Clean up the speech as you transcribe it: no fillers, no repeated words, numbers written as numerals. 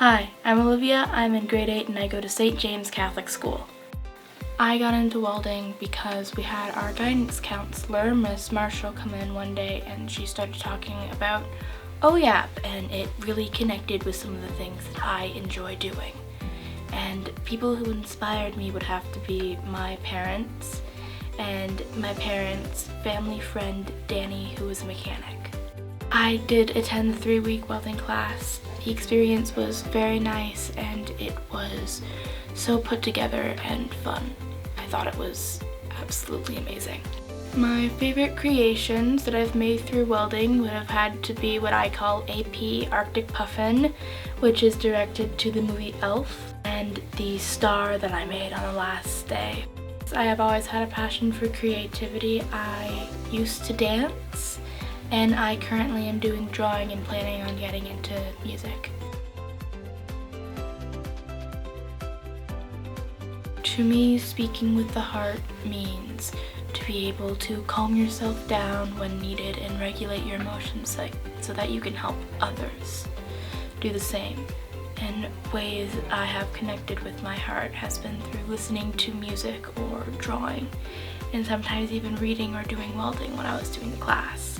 Hi, I'm Olivia. I'm in grade 8 and I go to St. James Catholic School. I got into welding because we had our guidance counselor, Miss Marshall, come in one day and she started talking about OYAP, and it really connected with some of the things that I enjoy doing. And people who inspired me would have to be my parents and my parents' family friend Danny, who was a mechanic. I did attend the 3-week welding class. The experience was very nice and it was so put together and fun. I thought it was absolutely amazing. My favorite creations that I've made through welding would have had to be what I call AP Arctic Puffin, which is directed to the movie Elf, and the star that I made on the last day. I have always had a passion for creativity. I used to dance, and I currently am doing drawing and planning on getting into music. To me, speaking with the heart means to be able to calm yourself down when needed and regulate your emotions so that you can help others do the same. And ways I have connected with my heart has been through listening to music or drawing, and sometimes even reading or doing welding when I was doing the class.